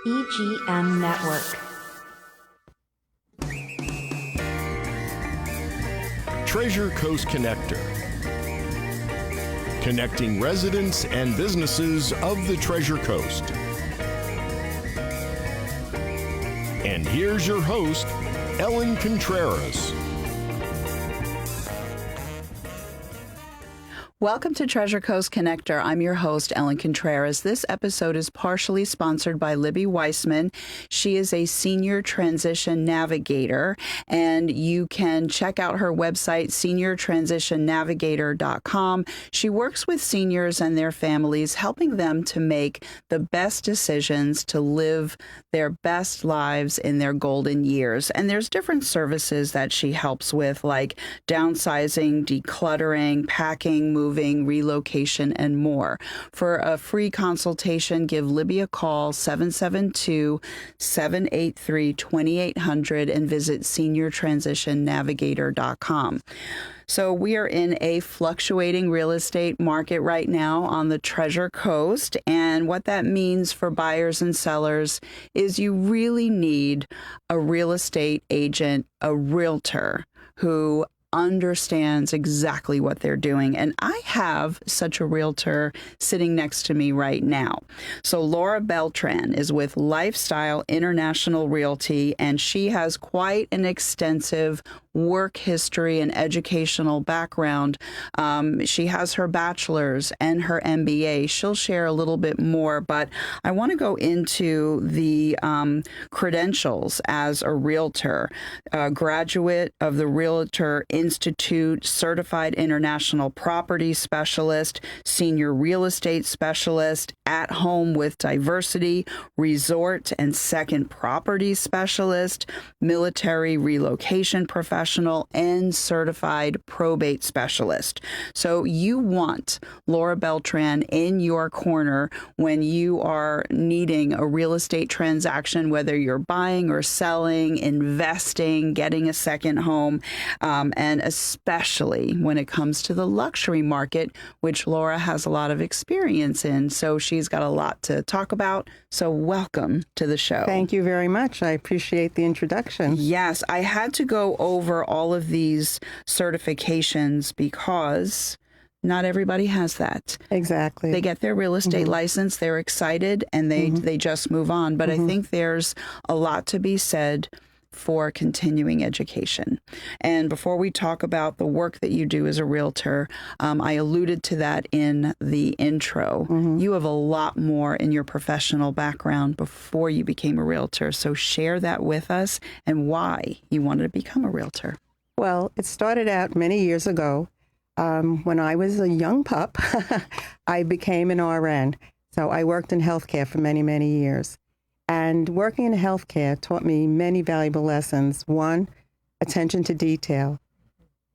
EGM Network. Treasure Coast Connector. Connecting residents and businesses of the Treasure Coast. And here's your host, Ellen Contreras. Welcome to Treasure Coast Connector. I'm your host, Ellen Contreras. This episode is partially sponsored by Libby Weissman. She is a senior transition navigator, and you can check out her website, seniortransitionnavigator.com. She works with seniors and their families, helping them to make the best decisions to live their best lives in their golden years. And there's different services that she helps with, like downsizing, decluttering, packing, moving, relocation, and more. For a free consultation, give Libby a call, 772-783-2800, and visit seniortransitionnavigator.com. So we are in a fluctuating real estate market right now on the Treasure Coast. And what that means for buyers and sellers is you really need a real estate agent, a realtor, who understands exactly what they're doing. And I have such a realtor sitting next to me right now. So Laura Beltran is with Lifestyle International Realty, and she has quite an extensive work history and educational background. She has her bachelor's and her MBA. She'll share a little bit more, but I want to go into the credentials as a realtor, graduate of the Realtor Institute, certified international property specialist, senior real estate specialist, at home with diversity, resort and second property specialist, military relocation professional, and certified probate specialist. So you want Laura Beltran in your corner when you are needing a real estate transaction, whether you're buying or selling, investing, getting a second home, and especially when it comes to the luxury market, which Laura has a lot of experience in. So she's got a lot to talk about. So welcome to the show. Thank you very much. I appreciate the introduction. Yes, I had to go over all of these certifications because not everybody has that. Exactly. They get their real estate license, they're excited, and they just move on. But I think there's a lot to be said for continuing education. And before we talk about the work that you do as a realtor, I alluded to that in the intro. You have a lot more in your professional background before you became a realtor. So share that with us and why you wanted to become a realtor. Well, it started out many years ago. When I was a young pup, I became an RN. So I worked in healthcare for many, many years. And working in healthcare taught me many valuable lessons. One, attention to detail,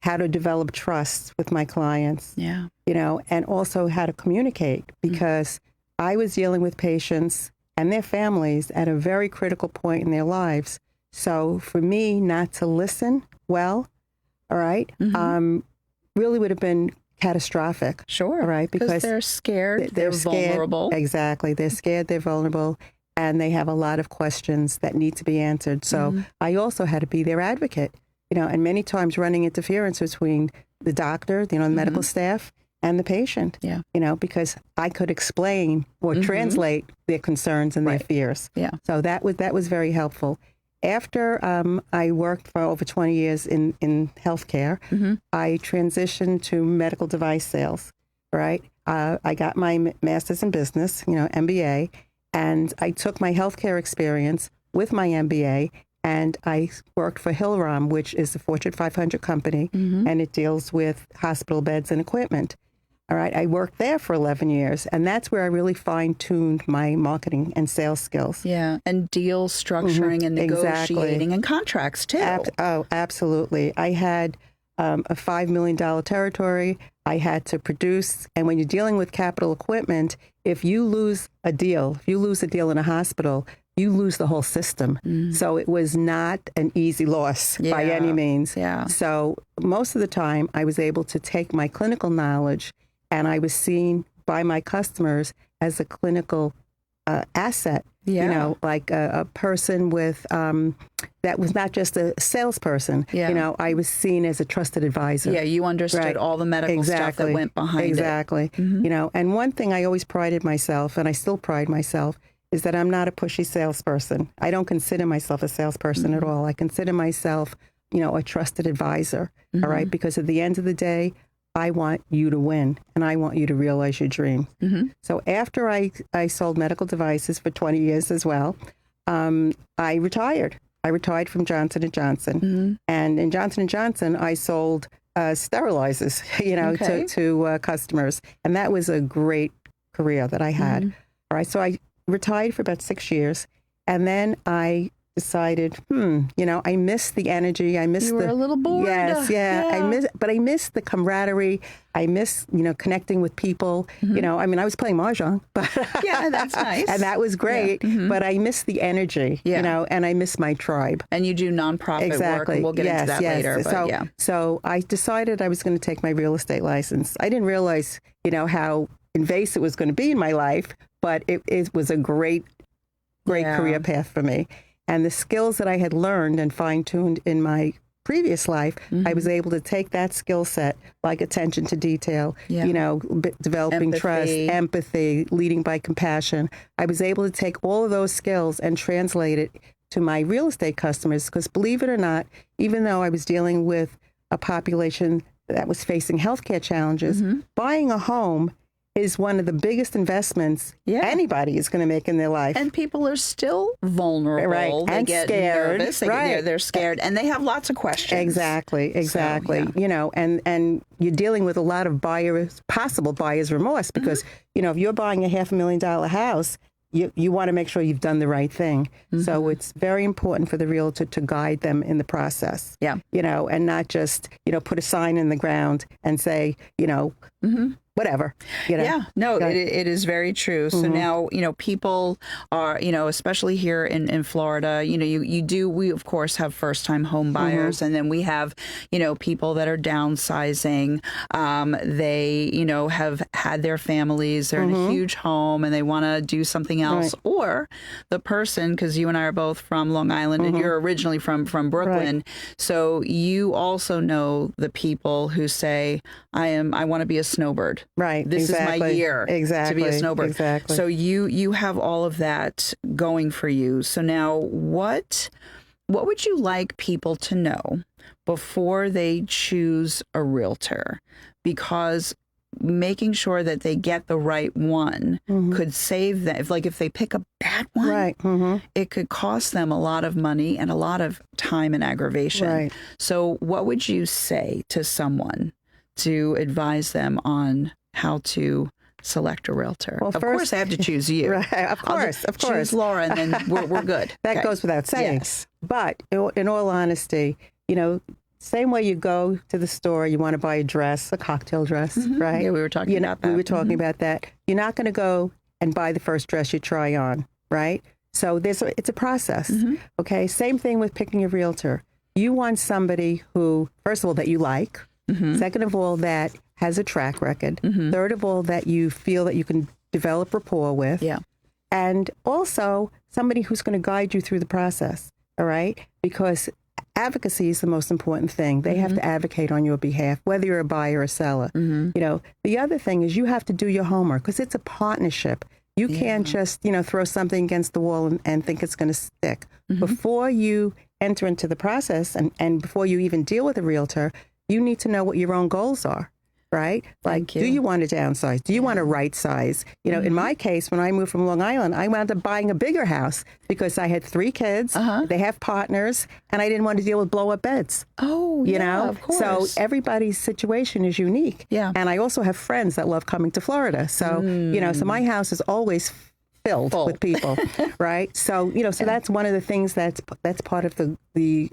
how to develop trust with my clients, and also how to communicate, because I was dealing with patients and their families at a very critical point in their lives. So for me not to listen well, really would have been catastrophic. Sure. All right. Because they're scared, they're vulnerable. Exactly. They're scared, they're vulnerable, and they have a lot of questions that need to be answered. So I also had to be their advocate, and many times running interference between the doctor, the medical staff, and the patient, because I could explain or translate their concerns and their fears. So that was very helpful. After I worked for over 20 years in healthcare, I transitioned to medical device sales, right? I got my master's in business, MBA, and I took my healthcare experience with my MBA, and I worked for Hillrom, which is a Fortune 500 company, and it deals with hospital beds and equipment. All right, I worked there for 11 years, and that's where I really fine-tuned my marketing and sales skills. Yeah, and deal structuring and negotiating and contracts, too. Absolutely. I had a $5 million territory. I had to produce, and when you're dealing with capital equipment, if you lose a deal in a hospital, you lose the whole system. So it was not an easy loss by any means. So most of the time, I was able to take my clinical knowledge, and I was seen by my customers as a clinical asset. Yeah. You know, like a person with that was not just a salesperson. Yeah. You know, I was seen as a trusted advisor. Yeah, you understood all the medical stuff that went behind it. Exactly. You know, and one thing I always prided myself, and I still pride myself, is that I'm not a pushy salesperson. I don't consider myself a salesperson at all. I consider myself, you know, a trusted advisor. All right, because at the end of the day, I want you to win, and I want you to realize your dream. So after I sold medical devices for 20 years as well, I retired. I retired from Johnson & Johnson. And in Johnson & Johnson, I sold sterilizers, you know, to customers. And that was a great career that I had. All right, so I retired for about 6 years. And then I decided, you know, I miss the energy. I miss You were a little bored. Yes, but I miss the camaraderie. I miss, you know, connecting with people. You know, I mean, I was playing mahjong, but Yeah, that's nice. and that was great. But I miss the energy, you know, and I miss my tribe. And you do nonprofit work, and we'll get into that later. But so I decided I was going to take my real estate license. I didn't realize, you know, how invasive it was going to be in my life, but it was a great career path for me. And the skills that I had learned and fine-tuned in my previous life, I was able to take that skill set, like attention to detail, you know, developing trust, empathy, leading by compassion. I was able to take all of those skills and translate it to my real estate customers, because believe it or not, even though I was dealing with a population that was facing healthcare challenges, buying a home is one of the biggest investments anybody is going to make in their life. And people are still vulnerable. Right. They And get scared. nervous. They're scared. And they have lots of questions. Exactly. So, you know, and you're dealing with a lot of possible buyer's remorse, because, you know, if you're buying a $500,000 house, you want to make sure you've done the right thing. So it's very important for the realtor to guide them in the process. Yeah. You know, and not just, you know, put a sign in the ground and say, you know, whatever. You know? Yeah, no, it is very true. So now, you know, people are, you know, especially here in Florida, you know, we of course have first time home buyers, and then we have, you know, people that are downsizing. They, you know, have had their families, they're in a huge home and they want to do something else. Or the person, because you and I are both from Long Island and you're originally from Brooklyn. So you also know the people who say, I want to be a snowbird. Right. This is my year to be a snowbird. Exactly. So you have all of that going for you. So now what would you like people to know before they choose a realtor? Because making sure that they get the right one could save them. If they pick a bad one, it could cost them a lot of money and a lot of time and aggravation. Right. So what would you say to someone to advise them on how to select a realtor? Well, of course, I have to choose you. Right, of course. Choose Laura, and then we're good. That goes without saying. Yes. But in all honesty, you know, same way you go to the store, you want to buy a dress, a cocktail dress, right? Yeah, we were talking about that. We were talking about that. You're not going to go and buy the first dress you try on, right? So it's a process. Okay. Same thing with picking a realtor. You want somebody who, first of all, that you like. Second of all, that has a track record. Third of all, that you feel that you can develop rapport with. Yeah. And also somebody who's going to guide you through the process. All right. Because advocacy is the most important thing. They have to advocate on your behalf, whether you're a buyer or a seller. You know, the other thing is you have to do your homework, because it's a partnership. You can't just, you know, throw something against the wall and think it's going to stick. Before you enter into the process and before you even deal with a realtor, you need to know what your own goals are, right? Like, do you want to downsize? Do you want to right size? You know, in my case, when I moved from Long Island, I wound up buying a bigger house because I had 3 kids. They have partners, and I didn't want to deal with blow up beds. Oh, you know, of course. So everybody's situation is unique. Yeah. And I also have friends that love coming to Florida. So, you know, so my house is always filled with people, right? So, you know, so that's one of the things that's part of the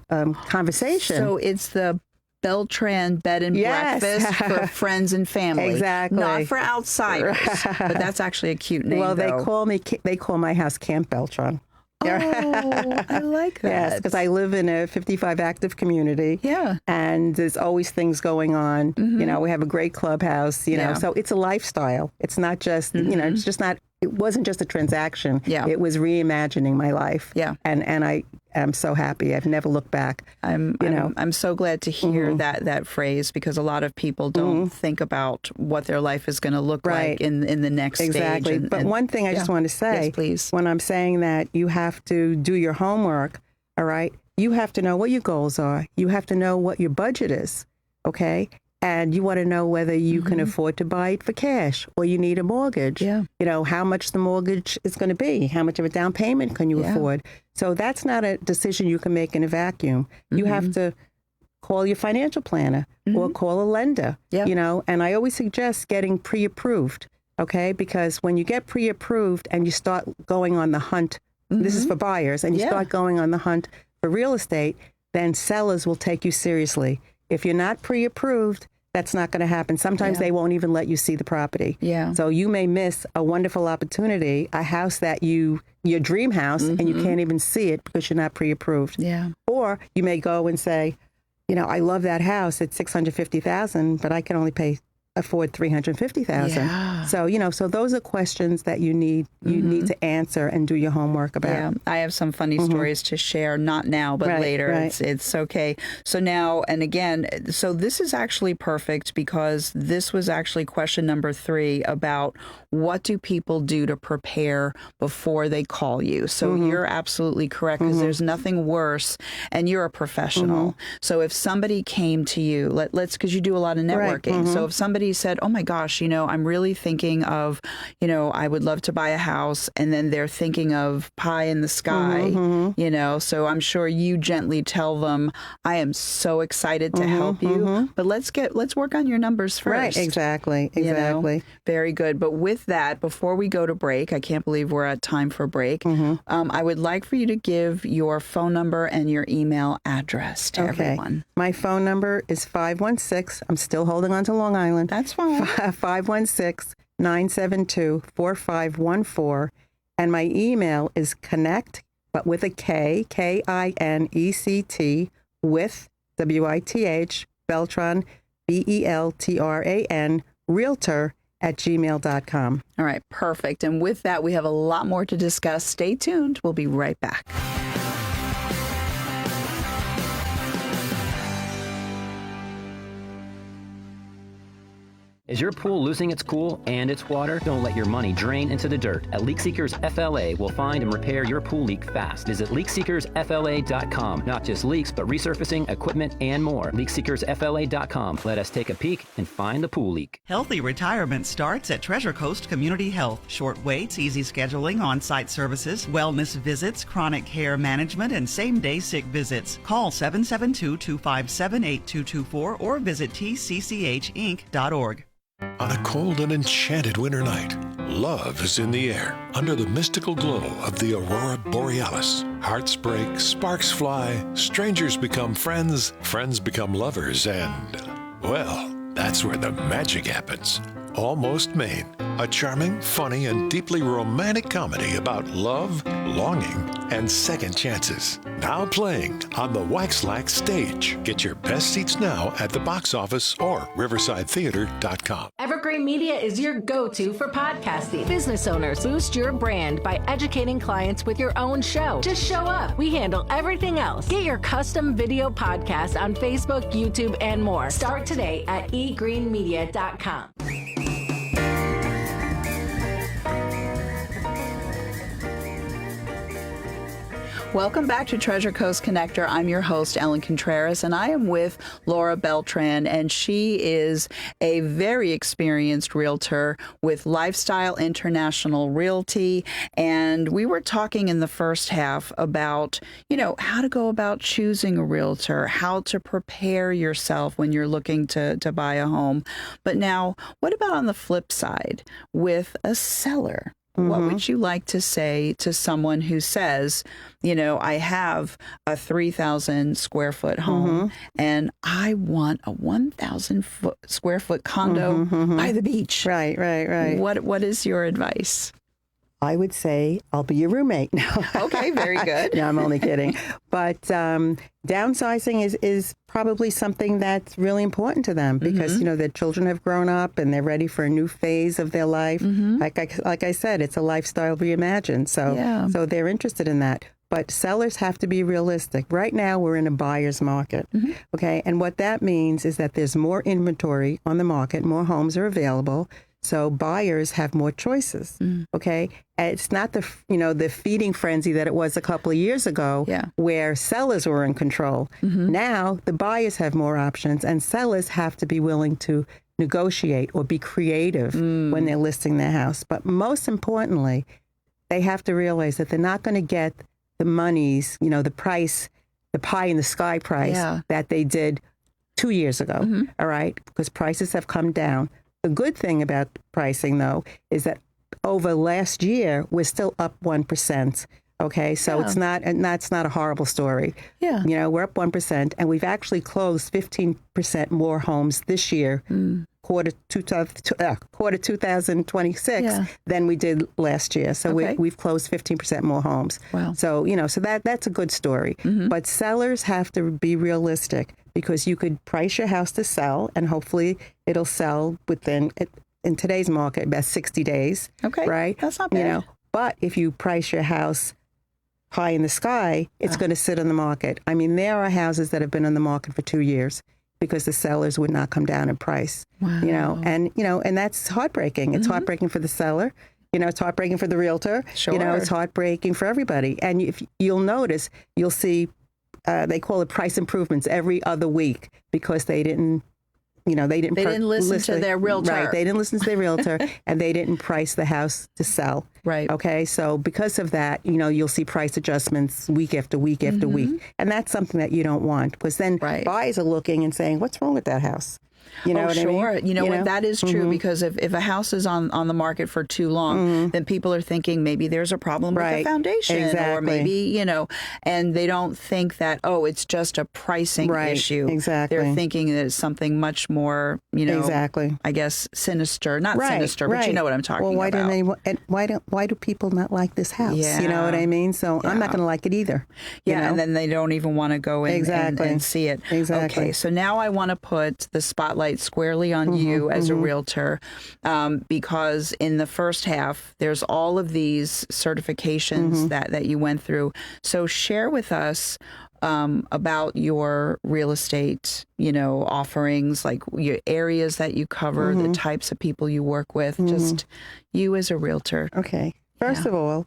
conversation. So it's the Beltran bed and breakfast for friends and family. Exactly. Not for outsiders. But that's actually a cute name. Well, they call my house Camp Beltran. Oh, I like that. Yes, because I live in a 55 active community. Yeah. And there's always things going on. You know, we have a great clubhouse, you know, so it's a lifestyle. It's not just, you know, it's just not it wasn't just a transaction. Yeah. It was reimagining my life. Yeah. And I am so happy. I've never looked back. I'm so glad to hear that phrase, because a lot of people don't think about what their life is going to look like in the next exactly. stage. But one thing I just want to say, yes, please. When I'm saying that you have to do your homework, all right, you have to know what your goals are. You have to know what your budget is, okay? And you want to know whether you can afford to buy it for cash or you need a mortgage. Yeah. You know, how much the mortgage is going to be. How much of a down payment can you afford? So that's not a decision you can make in a vacuum. You have to call your financial planner or call a lender, you know. And I always suggest getting pre-approved, okay? Because when you get pre-approved and you start going on the hunt, this is for buyers, and you start going on the hunt for real estate, then sellers will take you seriously. If you're not pre-approved, that's not going to happen. Sometimes they won't even let you see the property. Yeah. So you may miss a wonderful opportunity, a house that your dream house, and you can't even see it because you're not pre-approved. Yeah. Or you may go and say, you know, I love that house. It's $650,000, but I can only afford $350,000. Yeah. So, you know, so those are questions that you need to answer and do your homework about. Yeah, I have some funny stories to share, not now, but later. Right. It's okay. So now, and again, so this is actually perfect, because this was actually question number 3 about what do people do to prepare before they call you. So you're absolutely correct, because there's nothing worse, and you're a professional. So if somebody came to you, because you do a lot of networking. So if somebody said, oh my gosh, you know, I'm really thinking of, you know, I would love to buy a house, and then they're thinking of pie in the sky, you know, so I'm sure you gently tell them, I am so excited to help you, but let's work on your numbers first. Right, exactly. You know? Very good. But with that, before we go to break, I can't believe we're at time for break. I would like for you to give your phone number and your email address to everyone. My phone number is 516. I'm still holding on to Long Island. That's fine. 516-972-4514. And my email is connect, but with a K, KINECT, with WITH, Beltran, BELTRAN, Realtor @gmail.com. All right, perfect. And with that, we have a lot more to discuss. Stay tuned. We'll be right back. Is your pool losing its cool and its water? Don't let your money drain into the dirt. At Leak Seekers FLA, we'll find and repair your pool leak fast. Visit leakseekersfla.com. Not just leaks, but resurfacing, equipment, and more. Leakseekersfla.com. Let us take a peek and find the pool leak. Healthy retirement starts at Treasure Coast Community Health. Short waits, easy scheduling, on-site services, wellness visits, chronic care management, and same-day sick visits. Call 772-257-8224 or visit tcchinc.org. On a cold and enchanted winter night, love is in the air under the mystical glow of the aurora borealis. Hearts break, sparks fly, strangers become friends, friends become lovers, and, well, that's where the magic happens. Almost Maine, a charming, funny, and deeply romantic comedy about love, longing, and second chances. Now playing on the Waxlack stage. Get your best seats now at the box office or riversidetheater.com. Evergreen Media is your go-to for podcasting. Business owners, boost your brand by educating clients with your own show. Just show up. We handle everything else. Get your custom video podcast on Facebook, YouTube, and more. Start today at egreenmedia.com. Welcome back to Treasure Coast Connector. I'm your host, Ellen Contreras, and I am with Laura Beltran, and she is a very experienced realtor with Lifestyle International Realty. And we were talking in the first half about, you know, how to go about choosing a realtor, how to prepare yourself when you're looking to buy a home. But now, what about on the flip side with a seller? What would you like to say to someone who says, you know, I have a 3,000 square foot home and I want a 1,000 square foot condo by the beach? Right. What is your advice? I would say I'll be your roommate. Okay, very good. No, I'm only kidding. But downsizing is probably something that's really important to them because, their children have grown up and they're ready for a new phase of their life. Like I said, it's a lifestyle reimagined. So they're interested in that. But sellers have to be realistic. Right now, we're in a buyer's market, okay? And what that means is that there's more inventory on the market, more homes are available, so buyers have more choices, okay? And it's not the feeding frenzy that it was a couple of years ago where sellers were in control. Now, the buyers have more options, and sellers have to be willing to negotiate or be creative when they're listing their house. But most importantly, they have to realize that they're not going to get the monies, the price, the pie in the sky price that they did 2 years ago, all right? Because prices have come down. The good thing about pricing, though, is that over last year, we're still up 1%, okay? So it's not a horrible story. Yeah. We're up 1%, and we've actually closed 15% more homes this year, quarter 2026 than we did last year. So we've closed 15% more homes. Wow. So, so that's a good story. But sellers have to be realistic because you could price your house to sell and hopefully it'll sell within, in today's market, about 60 days. Okay. Right? That's not bad. But if you price your house high in the sky, it's going to sit on the market. I mean, there are houses that have been on the market for 2 years because the sellers would not come down in price. Wow. And that's heartbreaking. It's heartbreaking for the seller. It's heartbreaking for the realtor. Sure. It's heartbreaking for everybody. And if you'll notice, you'll see they call it price improvements every other week because they didn't listen to their realtor. Right. They didn't listen to their realtor and they didn't price the house to sell. Right. Okay. So because of that, you'll see price adjustments week after week after week. And that's something that you don't want because then buyers are looking and saying, what's wrong with that house? You know what I mean? You know what? That is true because if a house is on the market for too long, then people are thinking maybe there's a problem with the foundation or maybe, and they don't think that, it's just a pricing issue. Exactly. They're thinking that it's something much more, I guess sinister, not sinister, but you know what I'm talking about. Why do people not like this house? Yeah. You know what I mean? So I'm not going to like it either. Yeah. And then they don't even want to go in and see it. Exactly. Okay. So now I want to put the spotlight squarely on you as a realtor because in the first half there's all of these certifications that you went through. So share with us about your real estate offerings, like your areas that you cover, the types of people you work with, just you as a realtor. Okay. First of all,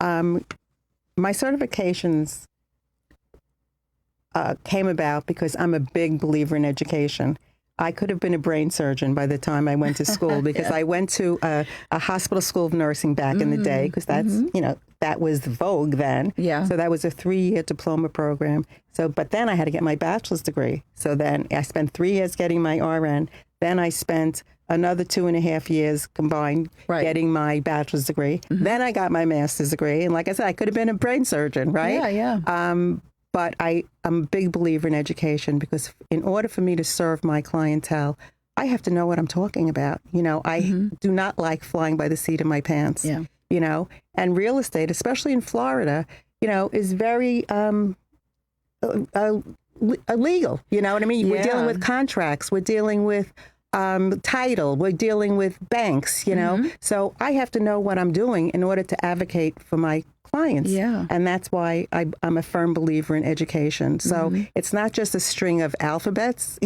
my certifications came about because I'm a big believer in education. I could have been a brain surgeon by the time I went to school because I went to a hospital school of nursing back in the day because that's, that was the vogue then. Yeah. So that was a 3-year diploma program. But then I had to get my bachelor's degree. So then I spent 3 years getting my RN. Then I spent another 2.5 years combined getting my bachelor's degree. Then I got my master's degree. And like I said, I could have been a brain surgeon, right? Yeah. But I'm a big believer in education because in order for me to serve my clientele, I have to know what I'm talking about. I do not like flying by the seat of my pants, and real estate, especially in Florida, is very illegal. You know what I mean? We're dealing with contracts. We're dealing with title. We're dealing with banks, So I have to know what I'm doing in order to advocate for my clients. Yeah. And that's why I'm a firm believer in education. So it's not just a string of alphabets,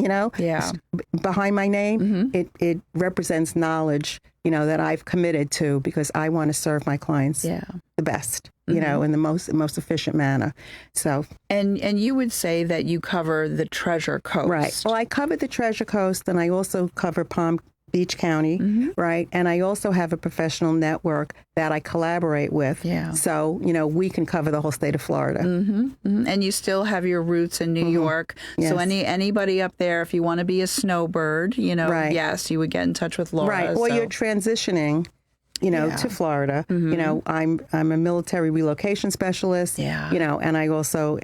behind my name. It represents knowledge, that I've committed to because I want to serve my clients the best, in the most efficient manner. So and you would say that you cover the Treasure Coast. Right. Well, I cover the Treasure Coast and I also cover Palm Beach County, right? And I also have a professional network that I collaborate with. Yeah. So, we can cover the whole state of Florida. And you still have your roots in New York. Yes. So anybody up there, if you want to be a snowbird, yes, you would get in touch with Laura. Right. Or you're transitioning to Florida. I'm a military relocation specialist. And I also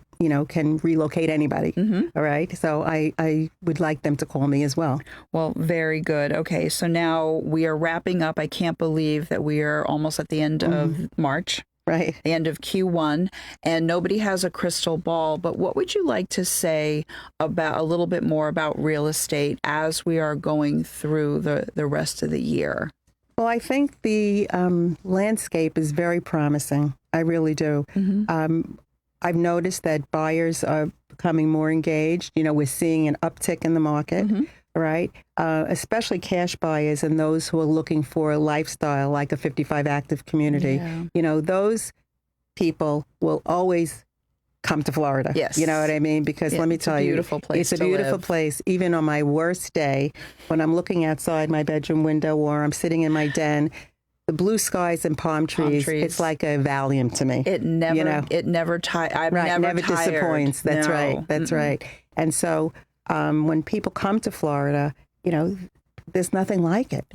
can relocate anybody. All right, so I would like them to call me as well. Well, very good. Okay, so now we are wrapping up. I can't believe that we are almost at the end of March. Right. The end of Q1, and nobody has a crystal ball, but what would you like to say about a little bit more about real estate as we are going through the rest of the year? Well, I think the landscape is very promising. I really do. I've noticed that buyers are becoming more engaged. We're seeing an uptick in the market. Right? Especially cash buyers and those who are looking for a lifestyle like a 55 active community. Those people will always come to Florida. Yes. You know what I mean? Because let me tell you, it's a beautiful place. Even on my worst day, when I'm looking outside my bedroom window or I'm sitting in my den, the blue skies and palm trees, it's like a Valium to me. It never, it never never disappoints. That's right. That's right. And so, when people come to Florida, there's nothing like it.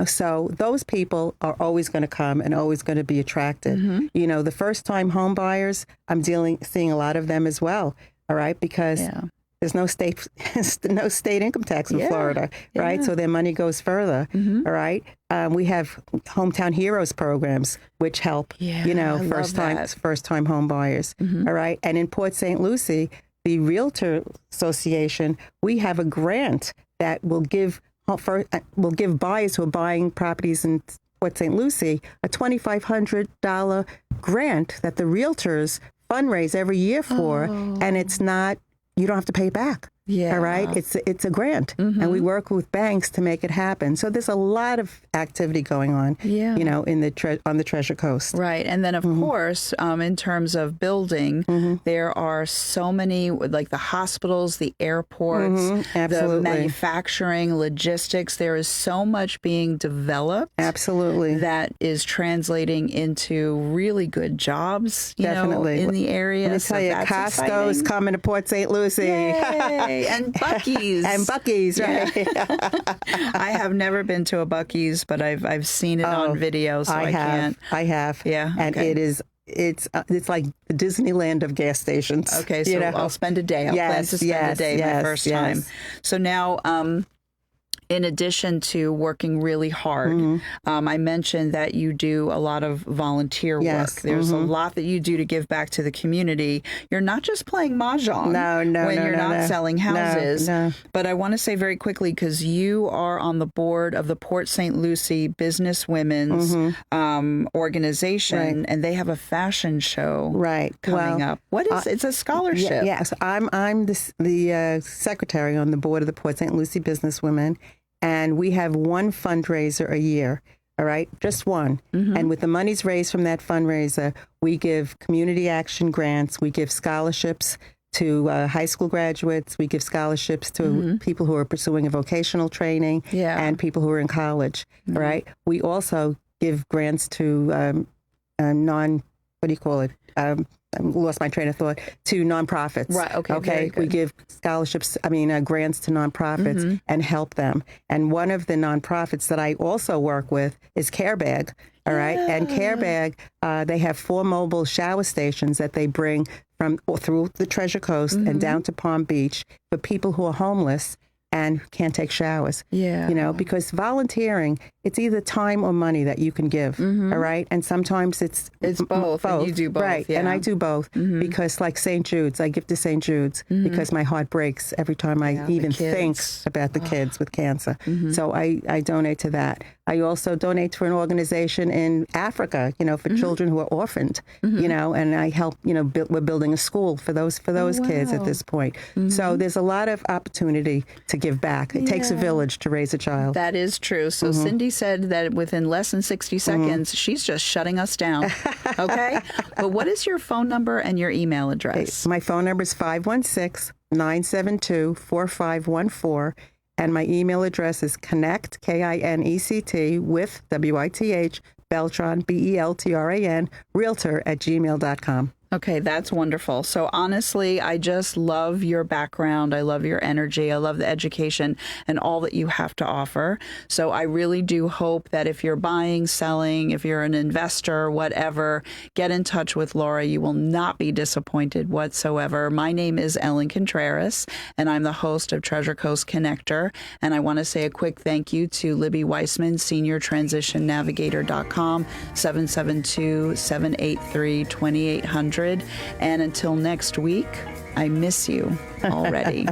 So those people are always going to come and always going to be attracted. The first-time home buyers, I'm seeing a lot of them as well. All right, because there's no state income tax in Florida, right? So their money goes further. All right, we have hometown heroes programs which help first-time home buyers. All right, and in Port St. Lucie, the Realtor Association, we have a grant that will give buyers who are buying properties in Port St. Lucie a $2,500 grant that the realtors fundraise every year for, and you don't have to pay it back. All right, it's a grant, and we work with banks to make it happen. So there's a lot of activity going on, on the Treasure Coast. Right, and then of course, in terms of building, there are so many, like the hospitals, the airports, the manufacturing, logistics. There is so much being developed. Absolutely, that is translating into really good jobs. Definitely in the area. Let me tell you, Costco's coming to Port St. Lucie. Yay. And Buc-ee's. And Buc-ee's, right. I have never been to a Buc-ee's, but I've seen it on video, so I can't. I have. Yeah. And it's like the Disneyland of gas stations. Okay, so I'll spend a day. I'll plan to spend a day my first time. So now, in addition to working really hard, I mentioned that you do a lot of volunteer work. There's a lot that you do to give back to the community. You're not just playing mahjong when you're not selling houses. But I want to say very quickly, because you are on the board of the Port St. Lucie Business Women's organization, and they have a fashion show coming up. What is it's a scholarship? Yes, I'm the secretary on the board of the Port St. Lucie Business Women. And we have one fundraiser a year, all right? Just one. And with the monies raised from that fundraiser, we give community action grants. We give scholarships to high school graduates. We give scholarships to people who are pursuing a vocational training and people who are in college, all right? We also give grants to I lost my train of thought, to nonprofits. Right, okay. Okay, we give scholarships, grants to nonprofits and help them. And one of the nonprofits that I also work with is CareBag, all right? And CareBag, they have 4 mobile shower stations that they bring through the Treasure Coast and down to Palm Beach for people who are homeless and can't take showers. Because volunteering, it's either time or money that you can give, all right? And sometimes it's both. And you do both. Right, and I do both because like St. Jude's, I give to St. Jude's because my heart breaks every time I even think about the kids with cancer. So I donate to that. I also donate to an organization in Africa, for children who are orphaned, and I help, we're building a school for those kids at this point. So there's a lot of opportunity to give back. It takes a village to raise a child. That is true. So Cindy said that within less than 60 seconds, she's just shutting us down. Okay? But what is your phone number and your email address? My phone number is 516-972-4514. And my email address is connect, KINECT, with WITH, Beltran, BELTRAN, Realtor @gmail.com. Okay, that's wonderful. So honestly, I just love your background. I love your energy. I love the education and all that you have to offer. So I really do hope that if you're buying, selling, if you're an investor, whatever, get in touch with Laura. You will not be disappointed whatsoever. My name is Ellen Contreras, and I'm the host of Treasure Coast Connector. And I want to say a quick thank you to Libby Weissman, SeniorTransitionNavigator.com, 772-783-2800. And until next week, I miss you already.